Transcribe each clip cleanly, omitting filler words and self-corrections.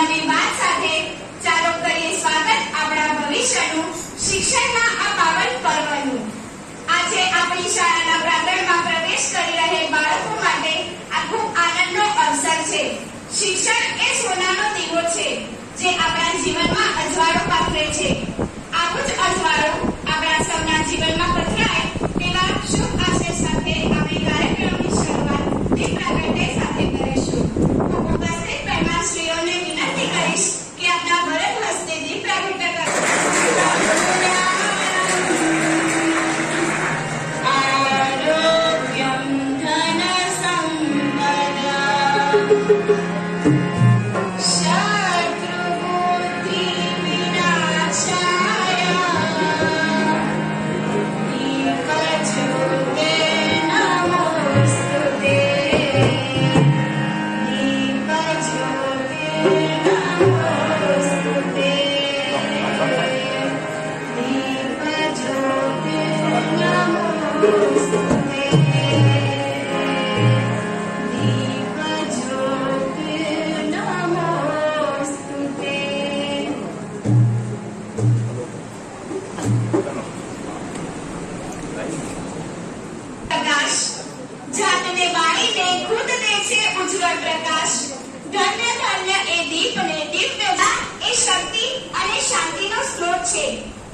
નવી વાત સાથે ચાલો કરીએ સ્વાગત આપણા ભવિષ્યનું શિક્ષણના આ પાવન પર્વનું। આજે આપણી શાળાના પ્રાંગણમાં પ્રવેશ કરી રહેલ બાળકો માટે આ ખૂબ આનંદનો અવસર છે। શિક્ષણ એ સોનાનો દીવો છે જે આપણા જીવનમાં અજવાળો પાથરે છે। આવું જ અજવાળો આપણા સૌના જીવનમાં પથરાય તેવા શુભ આશય સાથે આપણે કાર્યક્રમની શરૂઆત દીપ પ્રાગટ્ય સાથે કરીશું। હું ઉપસ્થિત મહેમાનશ્રીઓને વિનંતી કરીશ કે આપના વરદ હસ્તે દીપ પ્રાગટ્ય કરો।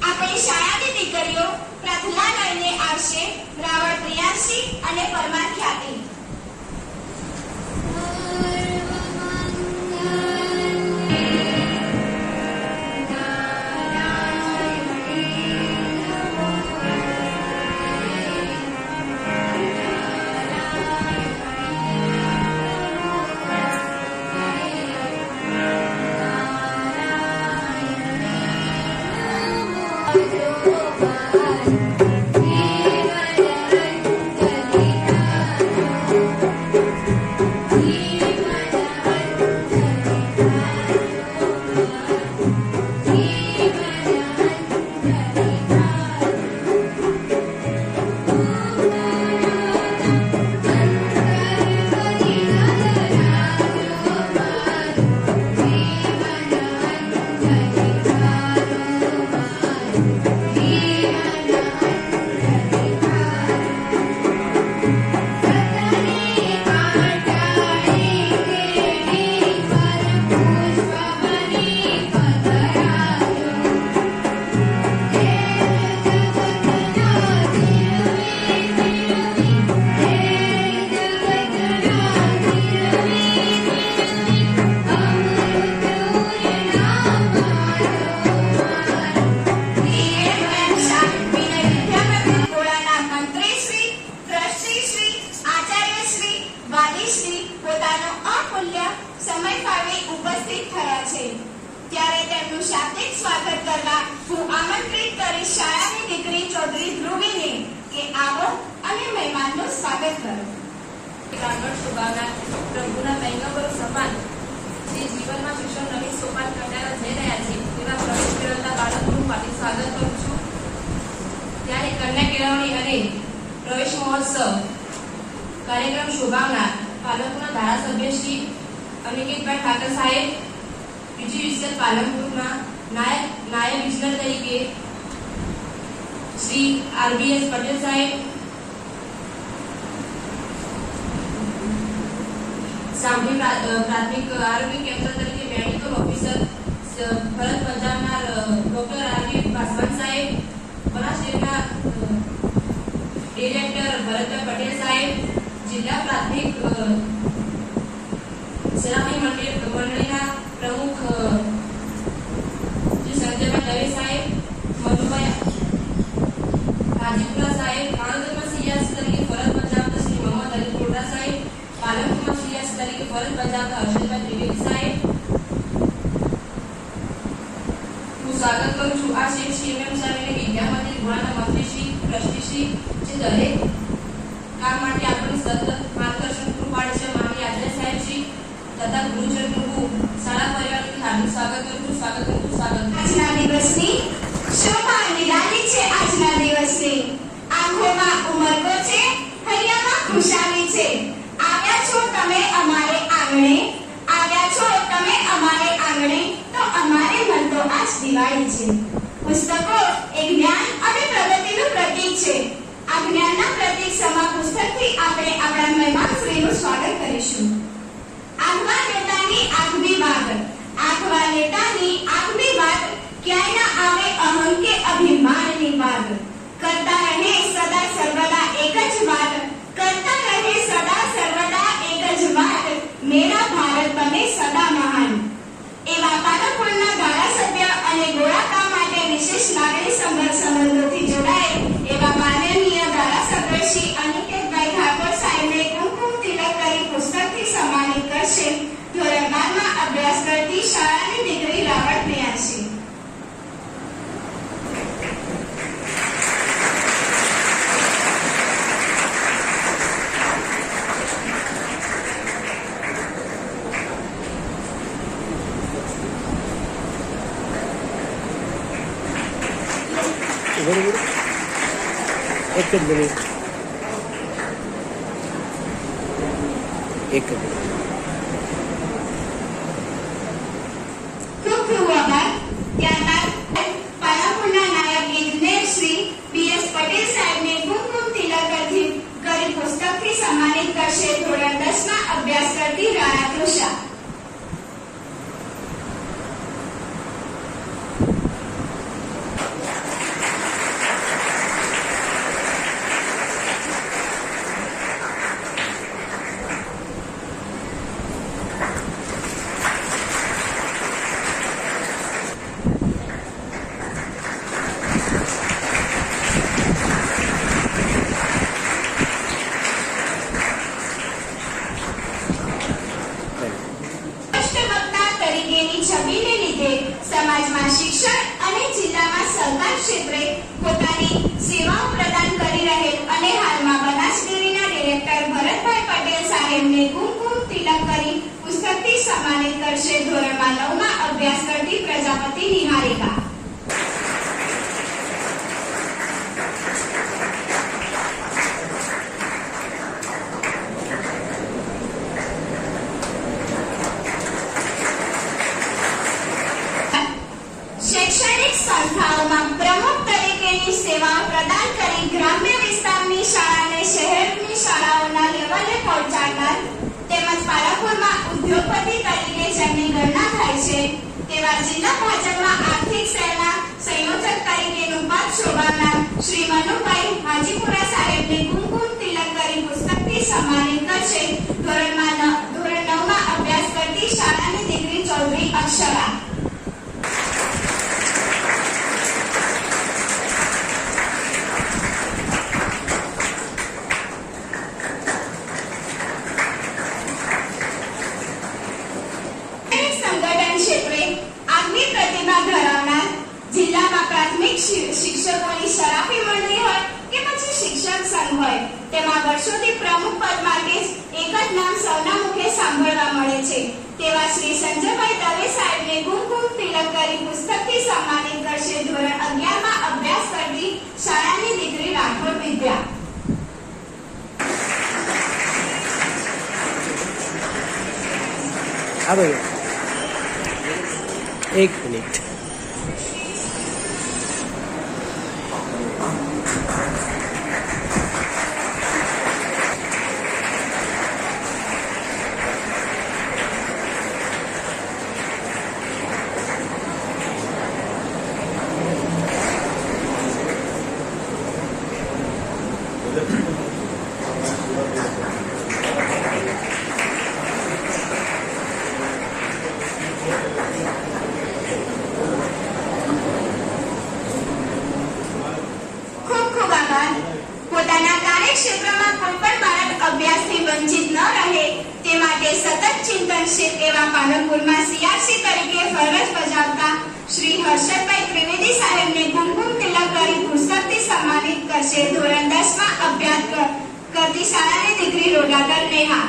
આપણી શાળાની દીકરીઓ પ્રાર્થના લઈને આવશે રાવળ પ્રિયાંશી અને પરમાર ખ્યાતિ। ત્યારે તેમનું શાબ્દિક સ્વાગત કરવા હું આમંત્રિત કરીશ શાળાની દીકરી ચૌધરી ધ્રુવીને કે આવો અને મહેમાનનું સ્વાગત કરો। પ્રાંગણ શોભાવનાર પ્રભુના પૈગંબરો સમાન જે જીવનમાં શિક્ષણ નવી સોપાન કરનારા જઈ રહ્યા છે તેવા પ્રવેશ મેળવતા બાળકોનું પાટી સ્વાગત કરું છું। ત્યારે કન્યા કેળવણી અને પ્રવેશ મહોત્સવ કાર્યક્રમ શોભાવનાર પાલકોના ધારાસભ્ય શ્રી અનિકેતભાઈ ઠાકર સાહેબ, બીજી વિસ્તાર પાલનપુરના નાયબ વિજનર તરીકે શ્રી આરબીએસ પટેલ સાહેબ, સાંભળી પ્રાથમિક આરોગ્ય કેન્દ્ર તરીકે મેડિકલ ઓફિસર ફરજ બજાવનાર ડોક્ટર આરબી પાસવાન સાહેબ, બનાસડેરીના ડિરેક્ટર ભરતભાઈ પટેલ સાહેબ, જિલ્લા પ્રાથમિક સલામતી મંડળીના પ્રમુખ શ્રી સંજયભાઈ દવે સાહેબ, મધુભાઈ હાજીપુરા સાહેબ, આણંદમાં સીએસ તરીકે ફરજ બજાવતા શ્રી મોહમ્મદ અલી કોટા સાહેબ, પાલનપુરમાં સીએસ તરીકે ફરજ બજાવતા હર્ષદભાઈ ત્રિવેદી સાહેબ, હું સ્વાગત કરું છું આ શ્રી એમ સાહેબને વિદ્યામંદિર ગુણાના મંત્રીશ્રી ટ્રસ્ટીશ્રી જે દરેક કામ માટે આપણને સતત માર્ગદર્શન પૂરું પાડે છે માનનીય આચાર્ય સાહેબશ્રી તથા ગુરુજનનું શાળા પરિવારનું હાર્દિક સ્વાગત કરું છું। આજના દિવસની શોભા નિરાલી છે। આજના દિવસની આંખોમાં ઉમળકો છે, હૈયામાં ખુશાલી છે। આવ્યા છો તમે અમારે આંગણે, આવ્યા છો તમે અમારે આંગણે દિવાળી છે. પુસ્તકો એ જ્ઞાન અને પ્રગતિનું પ્રતીક છે. આ જ્ઞાનના પ્રતીક સમા પુસ્તકથી આપણે આપણા મહેમાનશ્રીનું સ્વાગત કરીશું. આગવા નેતાની આગવી વાત. આગવા નેતાની આગવી વાત ક્યાંય ન આવે અહમ કે અભિમાનની વાત. કરતા રહે સદા સર્વદા એક જ વાત. કરતા રહે સદા સર્વદા એક જ વાત. મેરા ભારત બને સદા મહાન. એવા પાલનપુરના ધારાસભ્ય અને ગોળાકામ માટે વિશેષ લાગણી સંબંધોથી જોડાય એવા માનનીય ધારાસભ્ય શ્રી અનિકેતભાઈ ઠાકોર સાહેબને કુમકુમ તિલક કરી પુસ્તકથી સન્માનિત કરશે. ધોરણ 12 માં અભ્યાસ કરતી શાળાની દીકરી રાવળ પ્રિયાંશી. एक मिनट एक मिनट ખૂબ ખૂબ આભાર. ત્યારબાદ પાલનપુરના નાયબ ઇજનેર શ્રી પીએસ પટેલ સાહેબને કુમકુમ તિલક કરી પુસ્તકથી સન્માનિત કરશે. ધોરણ 10 માં અભ્યાસ કરતી રાણા તૃષા. રાષ્ટ્રવક્તા તરીકેની છબીને લીધે સમાજમાં શિક્ષણ અને જિલ્લામાં સહકાર ક્ષેત્રે પોતાની સેવાઓ પ્રદાન કરી રહેલ અને હાલમાં બનાસ ડેરીના ડિરેક્ટર ભરતભાઈ પટેલ સાહેબને કુમકુમ તિલક કરી પુસ્તકથી સન્માનિત કરશે. ધોરણ 9 માં અભ્યાસ કરતી પ્રજાપતિ નિહારિકા. શૈક્ષણિક સંસ્થાઓમાં પ્રમુખ તરીકેની સેવાઓ પ્રદાન કરી ગ્રામ્ય વિસ્તારની શાળાને શહેરની શાળાઓના લેવલે પહોંચાડનાર તેમજ પાલનપુરમાં ઉદ્યોગપતિ તરીકે જેમની ગણના થાય છે તેવા જિલ્લા ભાજપમાં આર્થિક સેલના સંયોજક તરીકેનું પદ શોભાવનાર શ્રી મનુભાઈ હાજીપુરા સાહેબને કુમકુમ તિલક કરી પુસ્તકથી સન્માનિત કરશે. ધોરણ 9 માં અભ્યાસ કરતી શાળાની દીકરી ચૌધરી અક્ષરા. સંગઠન ક્ષેત્રે આગવી પ્રતિભા ધરાવનાર જિલ્લામાં પ્રાથમિક શિક્ષકોની સરાફી મંડળી હોય કે પછી શિક્ષક સંઘ હોય તેમાં વર્ષોથી પ્રમુખ પદ માટે એક જ નામ સૌના મુખે સાંભળવા મળે છે તેવા શ્રી સંજયભાઈ દવે સાહેબને કુમકુમ તિલક કરી પુસ્તકથી સન્માનિત કરશે. ધોરણ 11 માં અભ્યાસ કરતી શાળાની દીકરી રાઠોડ વિદ્યા. आ गए एक मिनट પોતાના કાર્યક્ષેત્રમાં કોઈ પણ બાળક અભ્યાસથી વંચિત ન રહે તે માટે સતત ચિંતનશીલ એવા પાલનપુરમાં સીઆરસી તરીકે ફરજ બજાવતા શ્રી હર્ષદભાઈ ત્રિવેદી સાહેબને કુમકુમ તિલક કરી પુસ્તકથી સન્માનિત કરશે. ધોરણ 10 માં અભ્યાસ કરતી શાળાની દીકરી રોડાગર નેહા.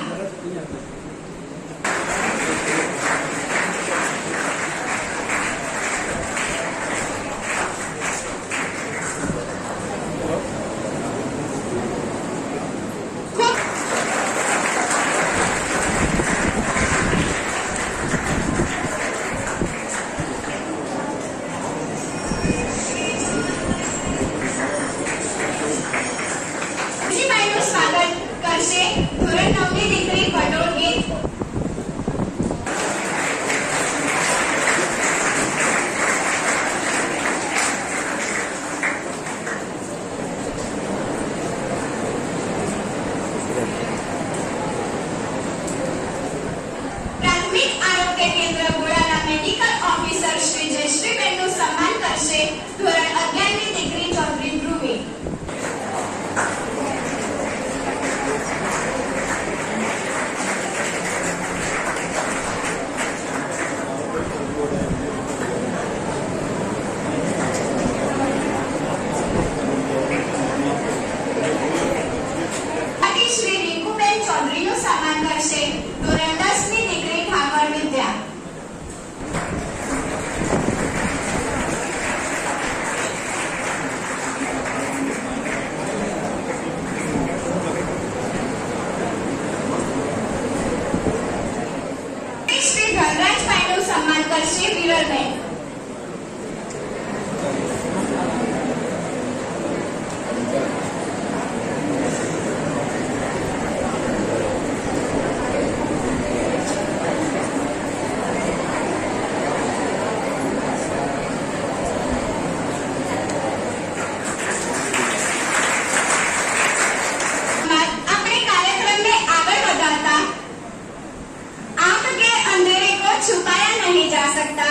नहीं जा सकता,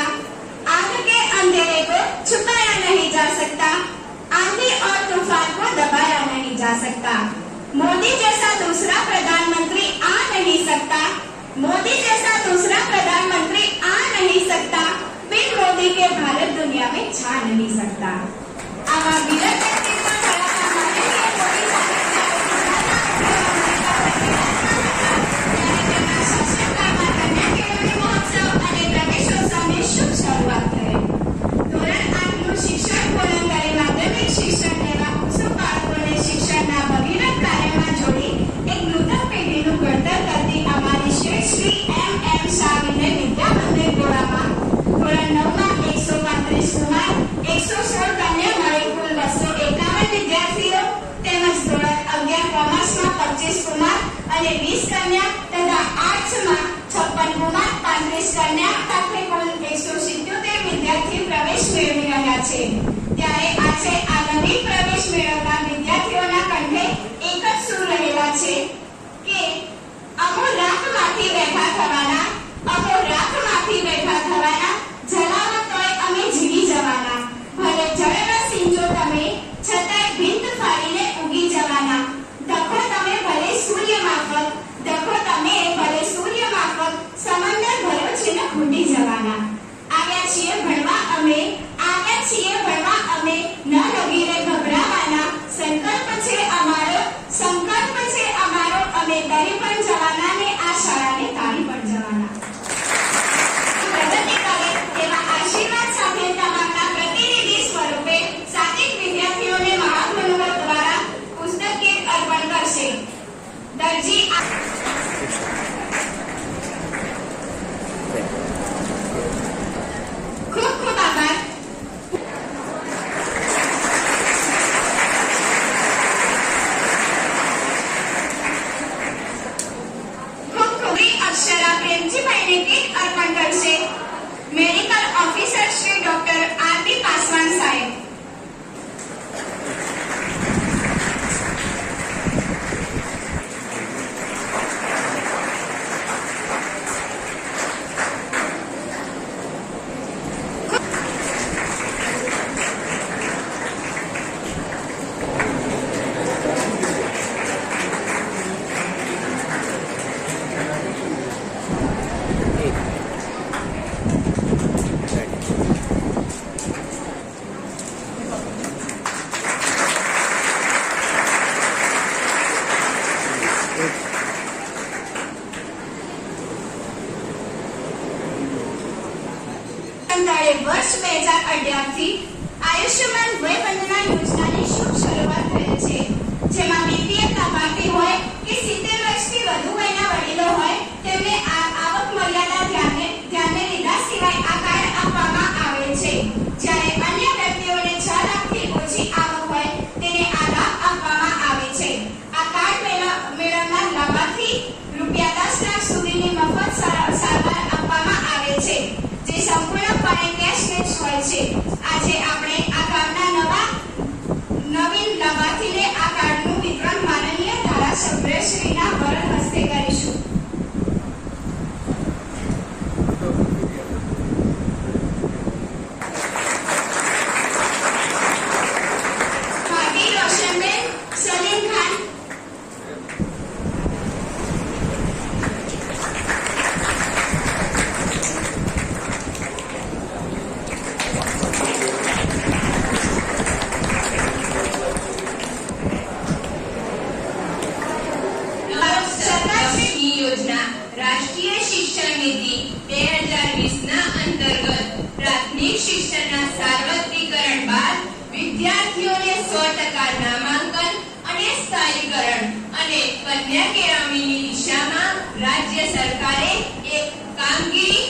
आग के अंधेरे को छुपाया नहीं जा सकता, आंधी और तूफान को दबाया नहीं जा सकता। मोदी जैसा दूसरा प्रधानमंत्री आ नहीं सकता, मोदी जैसा दूसरा प्रधानमंत्री आ नहीं सकता, बिन मोदी के भारत दुनिया में छा नहीं सकता। आवा विरत व्यक्तित्व धरावता माननीय मोदी શાસનકાળમાં કન્યા કેળવણી મહોત્સવ અને પ્રવેશોત્સવની શુભ શરૂઆત થઈ. ધોરણ 8નું શિક્ષણ પૂર્ણ કરી માધ્યમિક શિક્ષણ લેવા ઉત્સુક બાળકોને શિક્ષણના ભગીરથ કાર્યમાં જોડી એક નૂતન પેઢીનું ઘડતર કરતી અમારી શ્રી એમ શાહ વિનય વિદ્યા મંદિર ગોળામાં ધોરણ 9માં 135 કુમાર, 116 કન્યા મળી કુલ 251 વિદ્યાર્થીઓ તેમજ ધોરણ 11 કોમર્સમાં 25 કુમાર અને 20 કન્યા તથા આર્ટ્સમાં 56 કુમાર, 35 કન્યા સાથે કુલ 177 વિદ્યાર્થી પ્રવેશ મેળવી રહ્યા છે. ત્યારે આજે આ નવી પ્રવેશ મેળવનાર વિદ્યાર્થીઓના કંઠે એક જ સૂર રહેલા છે કે અમો રાખમાંથી બેઠા થવાના, અમો રાખમાંથી બેઠા થવાના, જલાવો તોય અમે જીવી જવાના, ભલે જળના સિંચો તમે છતાંય ભીંત ફાડીને ઉગી જવાના, દખો તમે ભલે સૂર્ય માફક, દખો તમે ભલે સૂર્ય માફક, સમંદર ભર્યો છે ને ખૂટી જવાના. આવ્યા છીએ ભણવા અમે, આવ્યા છીએ ભણવા અમે, ન લગીરે ગભરાવાના, સંકલ્પ છે અમારો, સંકલ્પ છે અમારો, અમે ડરી પણ જવાના ને આ શાળાને તારી પણ જવાના. પ્રગતિ કરે તેવા આશીર્વાદ સાથે તમામના પ્રતિનિધિ સ્વરૂપે સાતિક વિદ્યાર્થીઓને મહાગુરુઓ દ્વારા પુસ્તક કીટ અર્પણ કરશે. દરજી ખૂબ ખૂબ આભાર. ખૂબ ખૂબ અક્ષરા પ્રેમજીભાઈને કીટ અર્પણ કરશે medical officer Shri doctor R B. Paswan સાહેબ. વર્ષ 2018 થી આયુષ્યમાન વય વંદના યોજનાની શુભ શરૂઆત થઈ છે, જેમાં બીપીએલ લાભાર્થી હોય કે 70 વર્ષથી વધુ વયના વડીલો હોય તેમને આવક મર્યાદા ધ્યાને લીધા સિવાય આ કાર્ડ આપવામાં આવે છે. જ્યારે અન્ય વ્યક્તિઓને 6 લાખથી ઓછી આવક હોય તેને આ લાભ આપવામાં આવે છે. આ કાર્ડ મેળવનાર લાભાર્થી રૂપિયા 10 લાખ સુધીની મફત સારવાર આપવામાં આવે છે, જે સંપૂર્ણપણે કેશલેસ હોય છે. આજે આપણે આ કાર્ડના નવીન લાભાર્થીને આ કાર્ડનું વિતરણ માનનીય ધારાસભ્યશ્રીના વરદ હસ્તે કરીશું. ભાભી રોશનબેન સલીમ ખાન. રાષ્ટ્રીય શિક્ષણ નીતિ 2020ના અંતર્ગત પ્રાથમિક શિક્ષણના સાર્વત્રિકરણ બાદ વિદ્યાર્થીઓને 100% નામાંકન અને સ્થાયીકરણ અને કન્યા કેળવણીની દિશામાં રાજ્ય સરકારે એક કામગીરી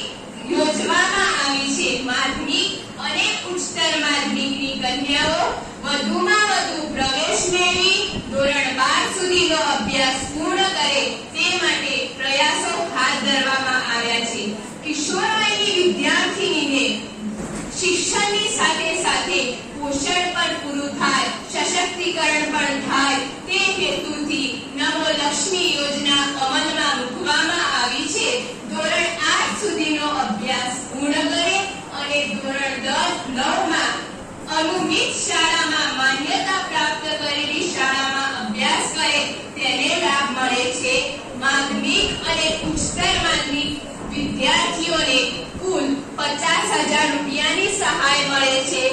યોજવામાં આવી છે. માધ્યમિક અને ઉચ્ચતર માધ્યમિકની કન્યાઓ વધુમાં વધુ પ્રવેશ મેળવી ધોરણ 12 સુધીનો અભ્યાસ પૂર્ણ કરે તે માટે પ્રયાસો હાથ ધરવામાં આવ્યા છે. કિશોર વયની વિદ્યાર્થીનીને શિક્ષણની સાથે સાથે પોષણ પણ પૂરું થાય, સશક્તિકરણ પણ થાય તે હેતુથી નમો લક્ષ્મી યોજના અમલમાં મૂકવામાં આવી છે. ધોરણ 8 સુધીનો અભ્યાસ પૂર્ણ અને ધોરણ 9માં અનુમિત શાળામાં માન્યતા પ્રાપ્ત કરેલી શાળામાં અભ્યાસ કરે તેને લાભ મળે છે. માધ્યમિક અને ઉચ્ચતર માધ્યમિક વિદ્યાર્થીઓને કુલ 50,000 રૂપિયાની સહાય મળે છે,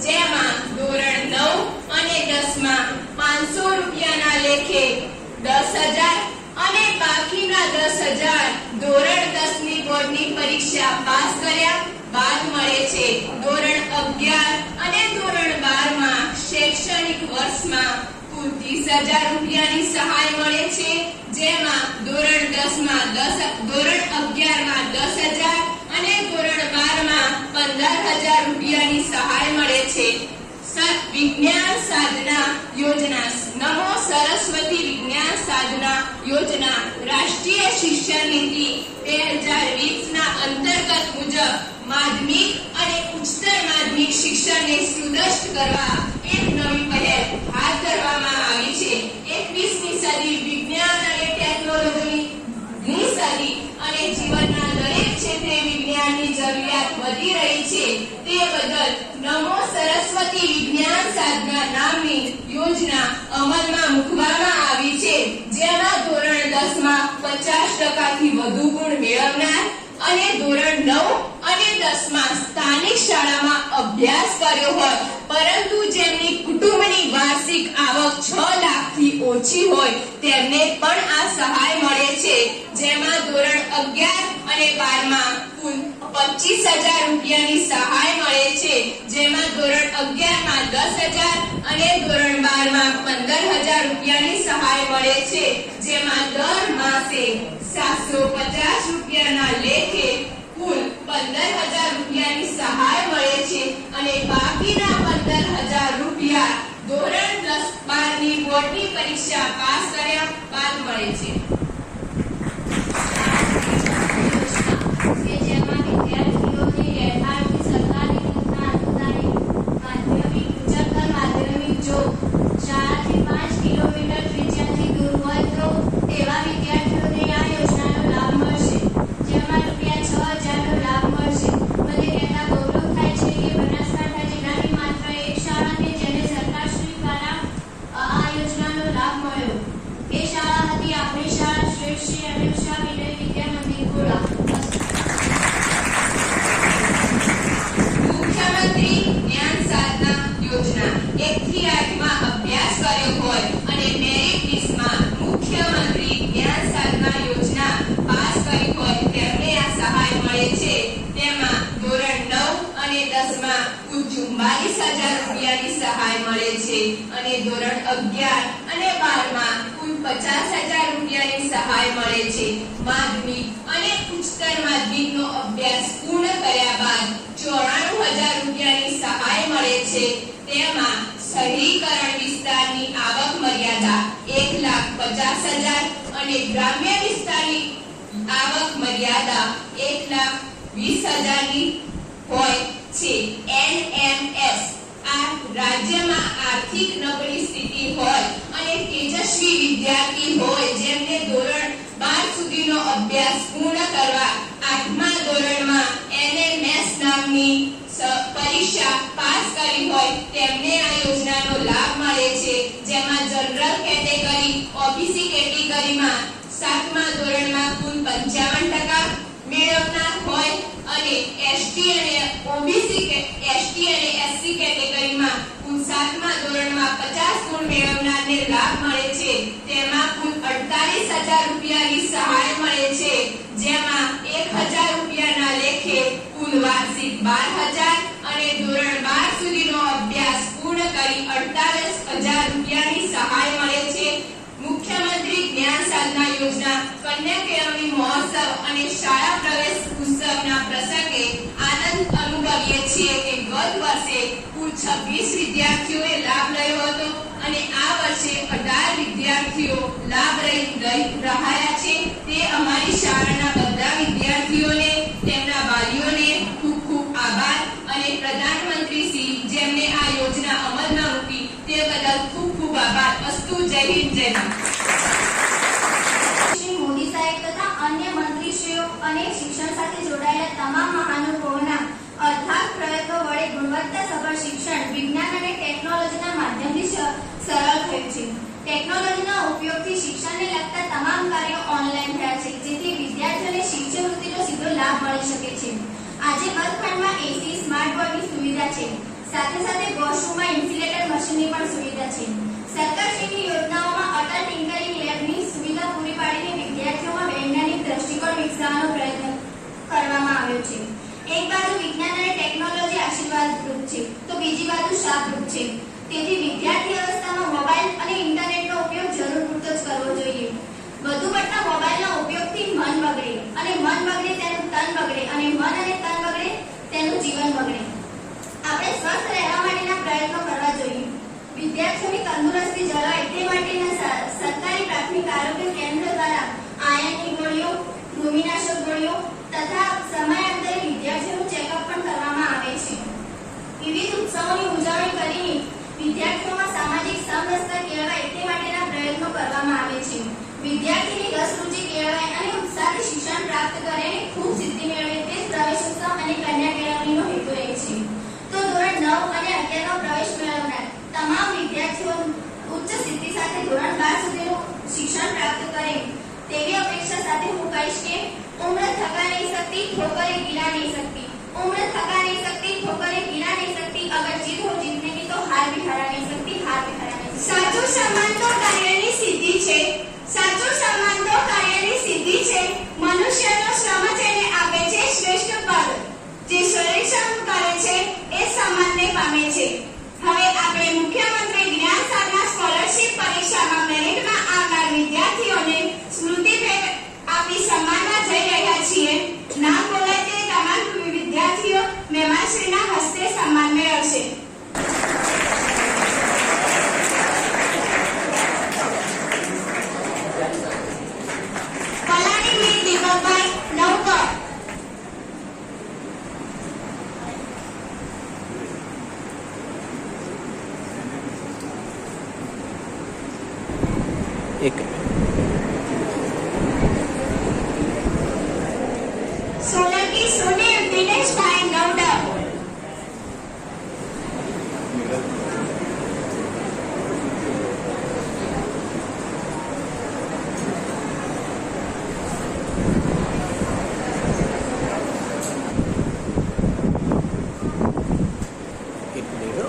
જેમાં ધોરણ 9 અને 10માં 500 રૂપિયાના લેખે 10,000 અને બાકીના 10,000 ધોરણ 10ની બોર્ડની પરીક્ષા પાસ કર્યા બાદ મળે છે. ધોરણ 11 અને ધોરણ 12માં શૈક્ષણિક વર્ષમાં કુલ 30,000 રૂપિયાની સહાય મળે છે, જેમાં ધોરણ 11માં 10,000 અને ધોરણ 12માં 15,000 રૂપિયાની સહાય મળે છે. વિજ્ઞાન સાધના યોજના નમો સરસ્વતી વિજ્ઞાન સાધના યોજના રાષ્ટ્રીય શિક્ષણ નીતિ 2020ના અંતર્ગત મુજબ માધ્યમિક અને ઉચ્ચતર માધ્યમિક શિક્ષણને સુદ્રઢ કરવા એક નવી પહેલ હાથ ધરવામાં આવી છે. 21મી સદી વિજ્ઞાન અને ટેકનોલોજીની સદી અને જીવનના દરેક ક્ષેત્રે વિજ્ઞાનની જરૂરિયાત વધી રહી છે. તે બદલ નમો સરસ્વતી વિજ્ઞાન સાધના નામની યોજના અમલમાં મૂકવામાં આવી છે, જેમાં ધોરણ 10માં 50%થી વધુ ગુણ મેળવનાર અને ધોરણ 9 અને 10માં સ્થાનિક શાળામાં અભ્યાસ કર્યો હોય પરંતુ જેમની કુટુંબની વાર્ષિક આવક 6 લાખથી ઓછી હોય તેમને પણ આ સહાય મળે છે, જેમાં ધોરણ 11 અને 12માં કુલ 25,000 રૂપિયાની સહાય મળે છે, જેમાં ધોરણ 11માં 10,000 અને ધોરણ 12માં 15,000 રૂપિયાની સહાય મળે છે, જેમાં દર માસે 750 રૂપિયાના લેખે કુલ 15,000 રૂપિયાની સહાય મળે છે અને બાકીના 15,000 રૂપિયા ધોરણ 10-12ની બોર્ડની પરીક્ષા પાસ કર્યા બાદ મળે છે. અને ધોરણ 11 અને 12માં કુલ 50,000 રૂપિયાની સહાય મળે છે. માધ્યમિક અને ઉચ્ચતર માધ્યમિકનો અભ્યાસ પૂર્ણ કર્યા બાદ 94,000 રૂપિયાની સહાય મળે છે. તેમાં શહેરીકરણ વિસ્તારની આવક મર્યાદા 1,50,000 અને ગ્રામ્ય વિસ્તારની આવક મર્યાદા 1,20,000 ની હોય છે. NMS આ રાજ્યમાં આર્થિક નબળી સ્થિતિ હોય અને તેજસ્વી વિદ્યાર્થી હોય જેમને ધોરણ 12 સુધીનો અભ્યાસ પૂર્ણ કરવા 8મા ધોરણમાં NMS નામની પરીક્ષા પાસ કરી હોય તેમને આ યોજનાનો લાભ મળે છે, જેમાં જનરલ કેટેગરી OBC કેટેગરીમાં 7મા ધોરણમાં કુલ 55% મેળવનાર હોય અને ST અને SC કેટેગરીમાં કુલ 7મા ધોરણમાં 50 ગુણ મેળવનારને લાભ મળે છે. તેમાં કુલ 48,000 રૂપિયાની સહાય મળે છે, જેમાં 1,000 રૂપિયાના લેખે કુલ વાર્ષિક 12,000 અને ધોરણ 12 સુધીનો અભ્યાસ પૂર્ણ કરી 48,000 રૂપિયાની સહાય મળે છે. મુખ્યમંત્રી જ્ઞાન સાધના યોજના કન્યા કેળવણી મહોત્સવ અને શાળા પ્રવેશ ઉત્સવના પ્રસંગે આનંદ અનુભવીએ છીએ કે ગત વર્ષે કુલ 26 વિદ્યાર્થીઓએ લાભ લયો હતો અને આ વર્ષે 18 વિદ્યાર્થીઓ લાભ રહ્યા છે. તે અમારી શાળાના બધા વિદ્યાર્થીઓને તેમના વાલીઓને ખૂબ ખૂબ આભાર અને પ્રધાનમંત્રી શ્રી જેમને આ યોજના અમલમાં મૂકી તે બદલ ખૂબ ખૂબ આભાર. અસ્તુ. જય હિન્દ, જય ભારત. શ્રી મોદી સાહેબ તથા અન્ય મંત્રીશ્રીઓ અને શિક્ષણ સાથે જોડાયેલા તમામ મહાનુભાવોના અથાગ વર્ગખંડમાં એસી સ્માર્ટ બોર્ડની સુવિધા છે. સાથે સાથે વોશરૂમમાં ઇન્સ્યુલેટર મશીનની પણ સુવિધા છે. સરકારશ્રીની યોજનાઓમાં અટલ ટિંકરિંગ લેબની સુવિધા પૂરી પાડીને વિદ્યાર્થીઓમાં વૈજ્ઞાનિક દ્રષ્ટિકોણ વિકસાવવાનો પ્રયત્ન કરવામાં આવ્યો છે. એક બાજુ વિજ્ઞાન અને ટેકનોલોજી આશીર્વાદરૂપ છે તો બીજી બાજુ શાપરૂપ છે. તેથી વિદ્યાર્થી અવસ્થામાં મોબાઈલ અને ઇન્ટરનેટનો ઉપયોગ જરૂર પૂરતો જ કરવો જોઈએ. વધુ પડતા મોબાઈલના ઉપયોગથી મન બગડે અને મન બગડે તેનું તન બગડે અને મન અને તન બગડે તેનું જીવન બગડે. આપણે સ્વસ્થ રહેવા માટેના પ્રયત્નો કરવા જોઈએ. વિદ્યાર્થીઓની તંદુરસ્તી જળવાય તે માટેના સરકારી પ્રાથમિક આરોગ્ય કેન્દ્ર દ્વારા આયર્નની ગોળીઓ, કૃમિનાશક ગોળીઓ તથા સમયાંતરે વિદ્યાર્થીઓનું ચેકઅપ પણ કરવામાં આવે છે. વિવિધ ઉત્સવોની ઉજવણી કરીને વિદ્યાર્થીઓમાં સામાજિક સમરસતા કેળવાય તે માટેના પ્રયત્નો કરવામાં આવે છે. વિદ્યાર્થીની રસ રુચિ કેળવાય અને ઉત્સાહથી શિક્ષણ પ્રાપ્ત કરે અને ખૂબ સિદ્ધિ મેળવે તે પ્રવેશોત્સવ અને કન્યા કેળવણીનો હેતુ રહે છે. તો ધોરણ 9 અને 11નો પ્રવેશ મેળવનાર તમામ વિદ્યાર્થીઓ ઉચ્ચ સિદ્ધિ સાથે ધોરણ 12 સુધીનું શિક્ષણ પ્રાપ્ત કરે તેવી અપેક્ષા સાથે હું કહીશ કે उम्र थका नहीं सकती, ठोकरें गिरा नहीं सकती. उम्र थका नहीं सकती, ठोकरें गिरा नहीं सकती. अगर जीत हो जीतने की तो हार भी हरा नहीं सकती, हार भी हरा नहीं सकती. साचું સન્માન તો કાર્યની સિદ્ધિ છે. સાચું સન્માન તો કાર્યની સિદ્ધિ છે. મનુષ્યનો શ્રમ છે ને આપે છે શ્રેષ્ઠ પદ. જે શ્રેષ્ઠ કરે છે એ સન્માનને પામે છે. હવે આપણે મુખ્યમંત્રી જ્ઞાન સાધના સ્કોલરશિપ પરીક્ષામાં મેરિટમાં આવનાર વિદ્યાર્થીઓને સ્મૃતિ ભેટ આપી સન્માનવા જઈ રહ્યા છીએ. નામ બોલાય તે તમામ વિદ્યાર્થીઓ મહેમાનશ્રીના હસ્તે સન્માન મેળવશે. પલાણી મીર દીપકભાઈ નવકર. એક સોલંકી સુનિલ દિનેશભાઈ નવડા. એક લીડો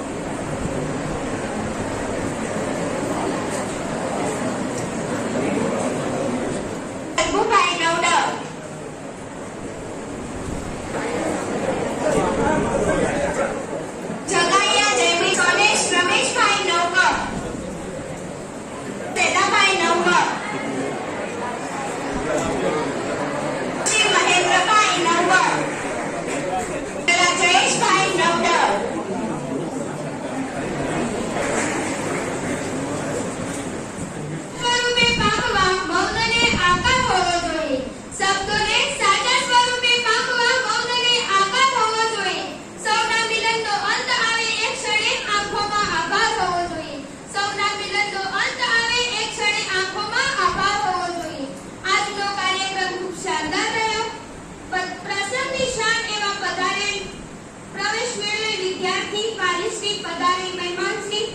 અલ્બુભાઈ નવડા. જગાઈયા જયમી સોનેશ રમેશભાઈ નવકર. સેદાભાઈ નવકર. શ્રી મહેન્દ્રભાઈ નવકર. જયેશભાઈ નવડા. સ્વરૂપે પામવા મૌનને આકાર હોવો જોઈએ. શબ્દોને સાચા સ્વરૂપે પામવા મૌનને આકાર હોવો જોઈએ. સૌના મિલનનો અંત આવે એક ક્ષણે આંખોમાં આભાર હોવો જોઈએ. સૌના મિલનનો અંત આવે એક ક્ષણે આંખોમાં આભાર હોવો જોઈએ. આજનો કાર્યક્રમ ખૂબ શાનદાર રહ્યો. પ્રસંગની શાન એવા પધારેલ પ્રવેશ મેળવેલ વિદ્યાર્થી, વાલીશ્રી, પધારેલ મહેમાનશ્રી,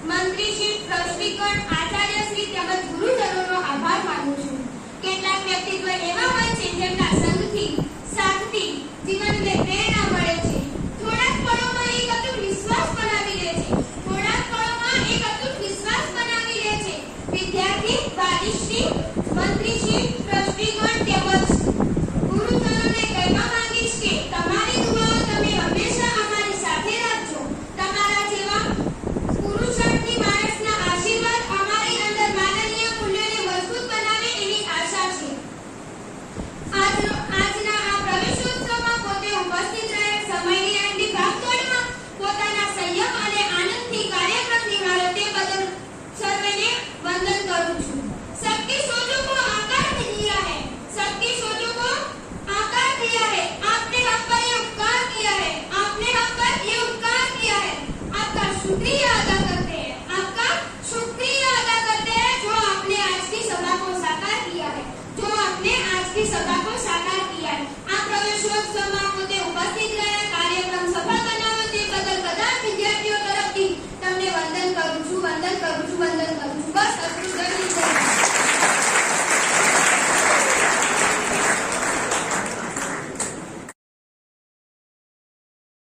મંત્રીશ્રી, ટ્રસ્ટીગણ, આચાર્યશ્રી તેમજ ગુરુજનોનો આભાર માનું છું. કેટલાક વ્યક્તિત્વ એવા હોય છે જેમના સંગથી, સાથથી જીવનને પ્રેરણા